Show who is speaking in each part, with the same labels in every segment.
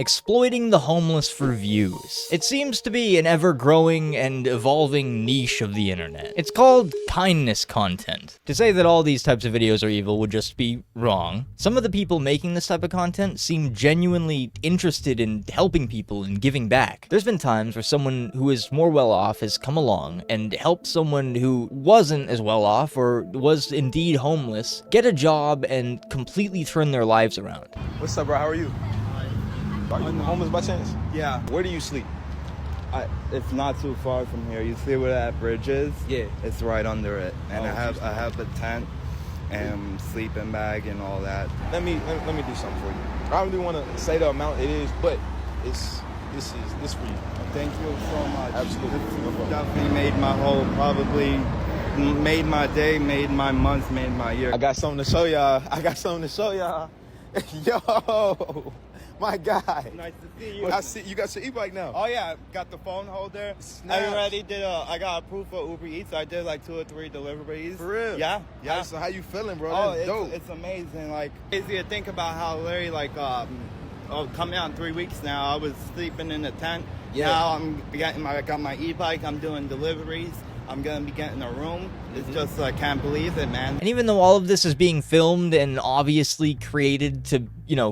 Speaker 1: exploiting the homeless for views. It seems to be an ever-growing and evolving niche of the internet. It's called kindness content. To say that all these types of videos are evil would just be wrong. Some of the people making this type of content seem genuinely interested in helping people and giving back. There's been times where someone who is more well off has come along and helped someone who wasn't as well off or was indeed homeless get a job and completely turn their lives around.
Speaker 2: What's up, bro? How are you? Are you homeless by chance?
Speaker 3: Yeah.
Speaker 2: Where do you sleep?
Speaker 3: It's not too far from here. You see where that bridge is?
Speaker 2: Yeah.
Speaker 3: It's right under it. And
Speaker 2: Oh,
Speaker 3: I have a tent and sleeping bag and all that.
Speaker 2: Let me do something for you. I don't really want to say the amount it is, but this for you.
Speaker 3: Thank you so much.
Speaker 2: Absolutely.
Speaker 3: This definitely made my probably made my day, made my month, made my year.
Speaker 2: I got something to show y'all. Yo, my guy.
Speaker 3: Nice to see you.
Speaker 2: I see you got your e-bike now.
Speaker 3: Oh yeah, got the phone holder.
Speaker 2: Snap.
Speaker 3: I already did. I got approved for Uber Eats. I did like 2 or 3 deliveries.
Speaker 2: For real?
Speaker 3: Yeah.
Speaker 2: Right, so how you feeling, bro?
Speaker 3: Oh,
Speaker 2: That's dope.
Speaker 3: it's amazing. Like crazy to think about how Larry coming out in 3 weeks now. I was sleeping in a tent.
Speaker 2: Yeah.
Speaker 3: Now I got my e-bike. I'm doing deliveries. I'm gonna be getting a room. It's just I can't believe it, man.
Speaker 1: And even though all of this is being filmed and obviously created to,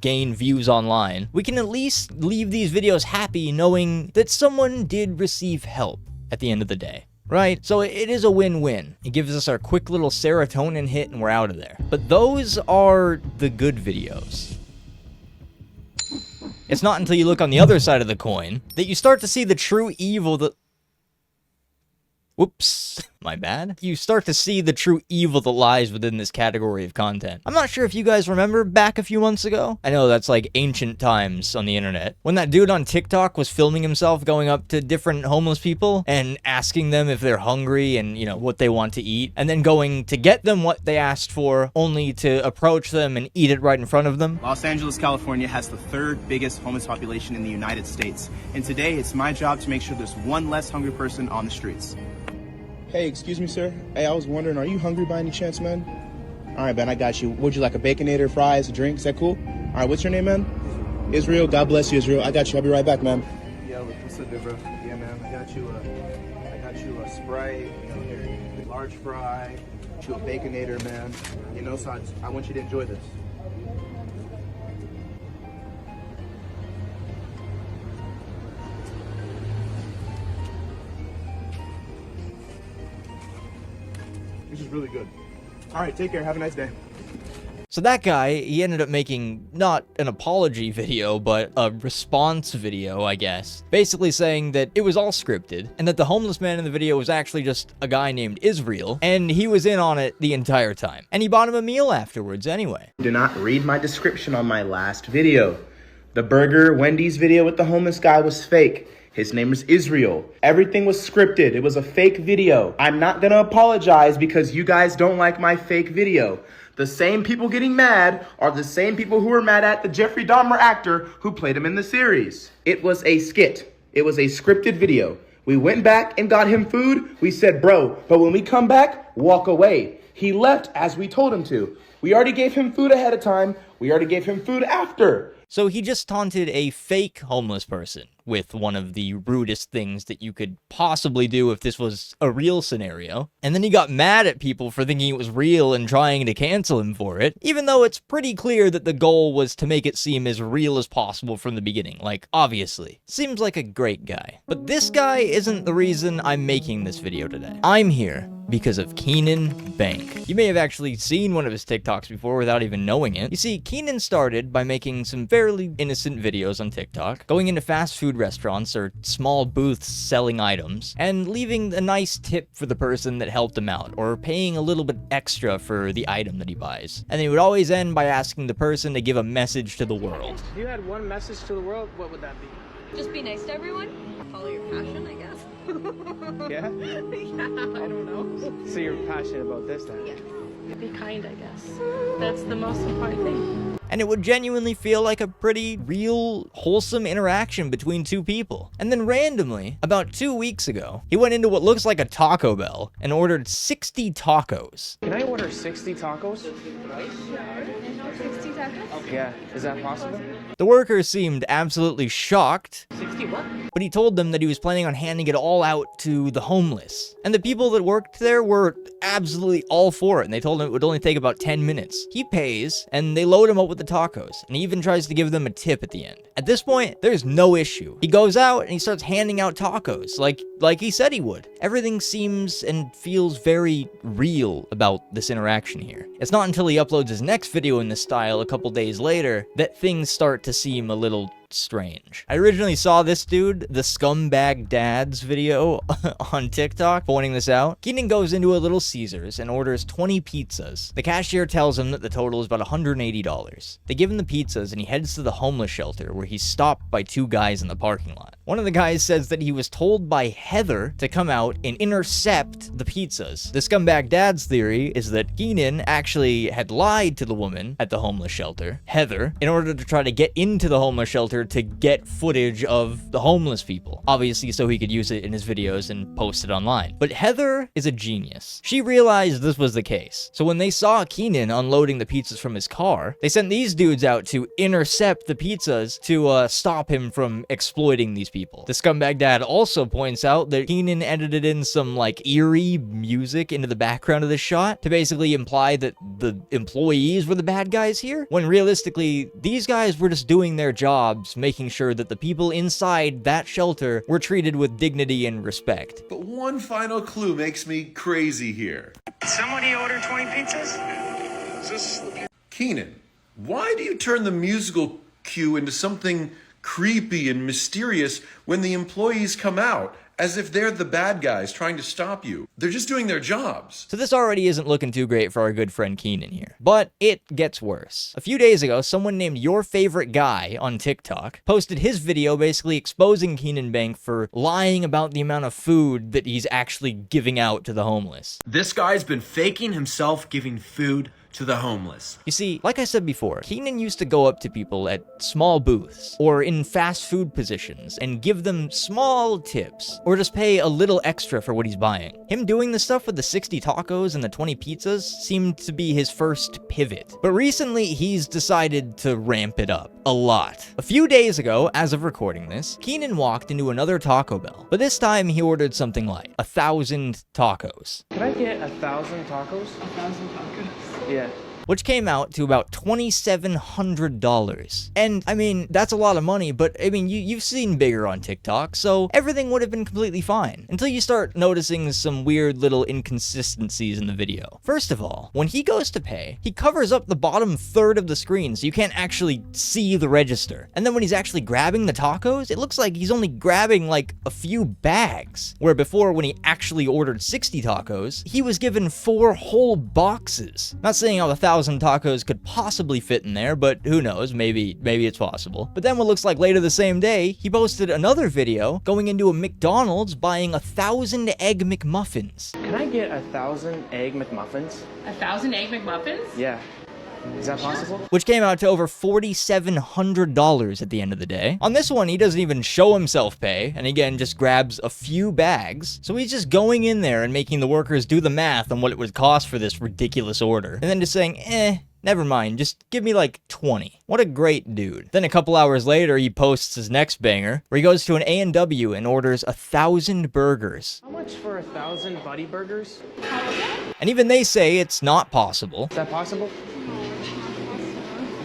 Speaker 1: gain views online, we can at least leave these videos happy knowing that someone did receive help at the end of the day. Right? So it is a win-win. It gives us our quick little serotonin hit and we're out of there. But those are the good videos. It's not until you look on the other side of the coin that you start to see the true evil that... Whoops, my bad. You start to see the true evil that lies within this category of content. I'm not sure if you guys remember back a few months ago. I know that's like ancient times on the internet. When that dude on TikTok was filming himself going up to different homeless people and asking them if they're hungry and, what they want to eat, and then going to get them what they asked for, only to approach them and eat it right in front of them.
Speaker 4: Los Angeles, California has the 3rd biggest homeless population in the United States. And today it's my job to make sure there's one less hungry person on the streets.
Speaker 5: Hey, excuse me, sir. Hey, I was wondering, are you hungry by any chance, man? All right, man, I got you. Would you like a Baconator, fries, a drink? Is that cool? All right, what's your name, man? Israel. God bless you, Israel. I got you. I'll be right back, man.
Speaker 4: Yeah, what's up, bro? Yeah, man, I got you a Sprite, here, large fry, got you a Baconator, man. So I want you to enjoy this. This is really good. All right, take care. Have a nice day.
Speaker 1: So that guy, he ended up making not an apology video, but a response video, I guess. Basically saying that it was all scripted, and that the homeless man in the video was actually just a guy named Israel, and he was in on it the entire time. And he bought him a meal afterwards anyway.
Speaker 6: Do not read my description on my last video. The burger Wendy's video with the homeless guy was fake. His name is Israel. Everything was scripted. It was a fake video. I'm not gonna apologize because you guys don't like my fake video. The same people getting mad are the same people who were mad at the Jeffrey Dahmer actor who played him in the series. It was a skit. It was a scripted video. We went back and got him food. We said, bro, but when we come back, walk away. He left as we told him to. We already gave him food ahead of time. We already gave him food after.
Speaker 1: So he just taunted a fake homeless person with one of the rudest things that you could possibly do if this was a real scenario. And then he got mad at people for thinking it was real and trying to cancel him for it, even though it's pretty clear that the goal was to make it seem as real as possible from the beginning. Like, obviously. Seems like a great guy. But this guy isn't the reason I'm making this video today. I'm here because of Keenan Bank. You may have actually seen one of his TikToks before without even knowing it. You see, Keenan started by making some fairly innocent videos on TikTok, going into fast food restaurants or small booths selling items, and leaving a nice tip for the person that helped him out, or paying a little bit extra for the item that he buys. And he would always end by asking the person to give a message to the world.
Speaker 7: If you had one message to the world, what would that be?
Speaker 8: Just be nice to everyone. Follow your passion, I guess.
Speaker 7: Yeah?
Speaker 8: Yeah, I don't know.
Speaker 7: So you're passionate about this then?
Speaker 8: Yeah.
Speaker 9: Be kind, I guess. That's the most important thing.
Speaker 1: And it would genuinely feel like a pretty real, wholesome interaction between two people. And then randomly, about 2 weeks ago, he went into what looks like a Taco Bell and ordered 60 tacos.
Speaker 7: Can I order 60 tacos?
Speaker 9: 60 tacos?
Speaker 7: Yeah, is that possible?
Speaker 1: The worker seemed absolutely shocked,
Speaker 7: 60 what?
Speaker 1: but he told them that he was planning on handing it all out to the homeless. And the people that worked there were absolutely all for it, and they told him it would only take about 10 minutes. He pays, and they load him up with the tacos, and he even tries to give them a tip at the end. At this point, there's no issue. He goes out and he starts handing out tacos, like he said he would. Everything seems and feels very real about this interaction here. It's not until he uploads his next video in this style a couple days later that things start to seem a little strange. I originally saw this dude, the Scumbag Dad's video on TikTok, pointing this out. Keenan goes into a Little Caesars and orders 20 pizzas. The cashier tells him that the total is about $180. They give him the pizzas and he heads to the homeless shelter where he's stopped by two guys in the parking lot. One of the guys says that he was told by Heather to come out and intercept the pizzas. The Scumbag Dad's theory is that Keenan actually had lied to the woman at the homeless shelter, Heather, in order to try to get into the homeless shelter to get footage of the homeless people, obviously so he could use it in his videos and post it online. But Heather is a genius. She realized this was the case. So when they saw Keenan unloading the pizzas from his car, they sent these dudes out to intercept the pizzas to stop him from exploiting these people. The Scumbag Dad also points out that Keenan edited in some like eerie music into the background of the shot to basically imply that the employees were the bad guys here, when realistically these guys were just doing their jobs, making sure that the people inside that shelter were treated with dignity and respect.
Speaker 10: But one final clue makes me crazy here.
Speaker 7: Somebody ordered 20 pizzas?
Speaker 10: Keenan, why do you turn the musical cue into something creepy and mysterious when the employees come out, as if they're the bad guys trying to stop you? They're just doing their jobs.
Speaker 1: So this already isn't looking too great for our good friend Keenan here. But it gets worse. A few days ago, someone named Your Favorite Guy on TikTok posted his video basically exposing Keenan Bank for lying about the amount of food that he's actually giving out to the homeless.
Speaker 11: This guy's been faking himself giving food to the homeless.
Speaker 1: You see, like I said before, Keenan used to go up to people at small booths or in fast food positions and give them small tips or just pay a little extra for what he's buying. Him doing the stuff with the 60 tacos and the 20 pizzas seemed to be his first pivot. But recently, he's decided to ramp it up a lot. A few days ago, as of recording this, Keenan walked into another Taco Bell, but this time he ordered something like 1,000 tacos.
Speaker 7: Can I get 1,000 tacos? 1,000 tacos? Yeah.
Speaker 1: Which came out to about $2,700. And, I mean, that's a lot of money, but, I mean, you've seen bigger on TikTok, so everything would have been completely fine. Until you start noticing some weird little inconsistencies in the video. First of all, when he goes to pay, he covers up the bottom third of the screen so you can't actually see the register. And then when he's actually grabbing the tacos, it looks like he's only grabbing, like, a few bags. Where before, when he actually ordered 60 tacos, he was given 4 whole boxes. Not saying how 1,000 tacos could possibly fit in there, but who knows, maybe it's possible. But then what looks like later the same day, he posted another video going into a McDonald's buying 1,000 egg McMuffins.
Speaker 7: Can I get 1,000 egg McMuffins?
Speaker 9: 1,000 egg McMuffins?
Speaker 7: Yeah. Is that possible?
Speaker 1: Which came out to over $4,700 at the end of the day. On this one, he doesn't even show himself pay, and again, just grabs a few bags. So he's just going in there and making the workers do the math on what it would cost for this ridiculous order. And then just saying, never mind, just give me like 20. What a great dude. Then a couple hours later, he posts his next banger, where he goes to an A&W and orders 1,000 burgers.
Speaker 7: How much for 1,000 Buddy Burgers?
Speaker 1: And even they say it's not possible.
Speaker 7: Is that possible?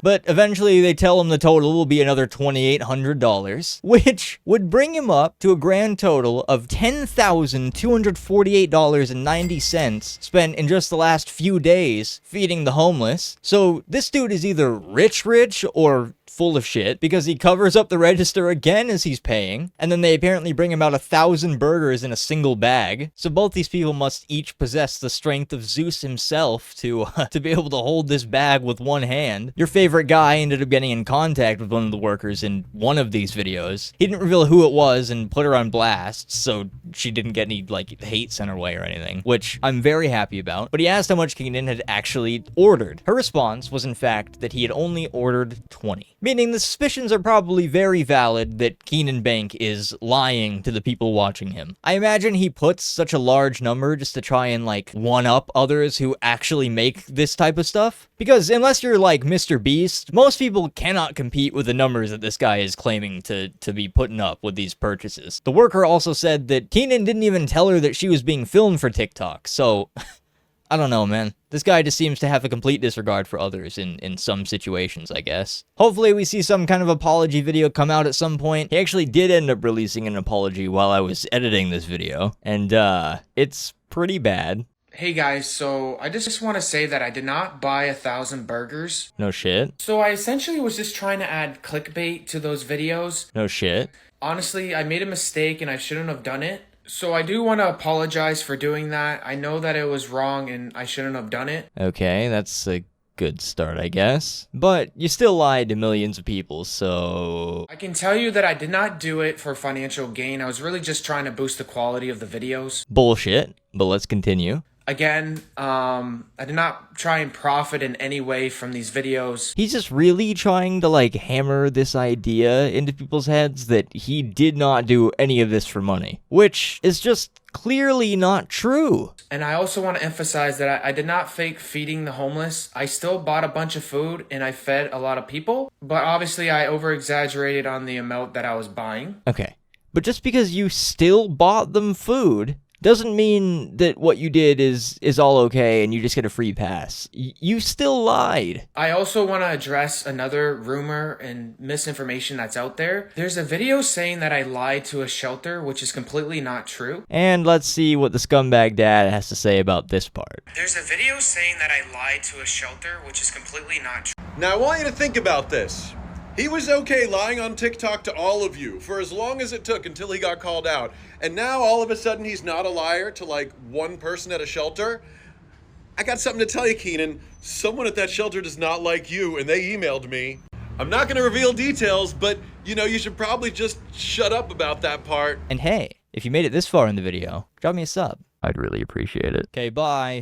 Speaker 1: But eventually they tell him the total will be another $2,800, which would bring him up to a grand total of $10,248.90 spent in just the last few days feeding the homeless. So this dude is either rich or full of shit, because he covers up the register again as he's paying, and then they apparently bring him out 1,000 burgers in a single bag. So both these people must each possess the strength of Zeus himself to be able to hold this bag with one hand. Your favorite guy ended up getting in contact with one of the workers in one of these videos. He didn't reveal who it was and put her on blast, so she didn't get any, like, hate sent her way or anything, which I'm very happy about. But he asked how much Keenan had actually ordered. Her response was, in fact, that he had only ordered 20. Meaning the suspicions are probably very valid that Keenan Bank is lying to the people watching him. I imagine he puts such a large number just to try and, like, one-up others who actually make this type of stuff. Because unless you're like Mr. Beast, most people cannot compete with the numbers that this guy is claiming to be putting up with these purchases. The worker also said that Keenan didn't even tell her that she was being filmed for TikTok, so I don't know, man. This guy just seems to have a complete disregard for others in some situations, I guess. Hopefully we see some kind of apology video come out at some point. He actually did end up releasing an apology while I was editing this video, and it's pretty bad.
Speaker 12: Hey guys, so I just want to say that I did not buy 1,000 burgers.
Speaker 1: No shit.
Speaker 12: So I essentially was just trying to add clickbait to those videos.
Speaker 1: No shit.
Speaker 12: Honestly, I made a mistake and I shouldn't have done it. So I do want to apologize for doing that. I know that it was wrong and I shouldn't have done it.
Speaker 1: Okay, that's a good start, I guess. But you still lied to millions of people, so...
Speaker 12: I can tell you that I did not do it for financial gain. I was really just trying to boost the quality of the videos.
Speaker 1: Bullshit, but let's continue.
Speaker 12: Again, I did not try and profit in any way from these videos.
Speaker 1: He's just really trying to, like, hammer this idea into people's heads that he did not do any of this for money, which is just clearly not true.
Speaker 12: And I also want to emphasize that I did not fake feeding the homeless. I still bought a bunch of food and I fed a lot of people, but obviously I over-exaggerated on the amount that I was buying.
Speaker 1: Okay, but just because you still bought them food doesn't mean that what you did is all okay and you just get a free pass. You still lied.
Speaker 12: I also want to address another rumor and misinformation that's out there. There's a video saying that I lied to a shelter, which is completely not true.
Speaker 1: And let's see what the scumbag dad has to say about this part.
Speaker 12: There's a video saying that I lied to a shelter, which is completely not true.
Speaker 10: Now I want you to think about this. He was okay lying on TikTok to all of you for as long as it took until he got called out. And now all of a sudden he's not a liar to like one person at a shelter. I got something to tell you, Keenan. Someone at that shelter does not like you and they emailed me. I'm not going to reveal details, but you know, you should probably just shut up about that part.
Speaker 1: And hey, if you made it this far in the video, drop me a sub. I'd really appreciate it. Okay, bye.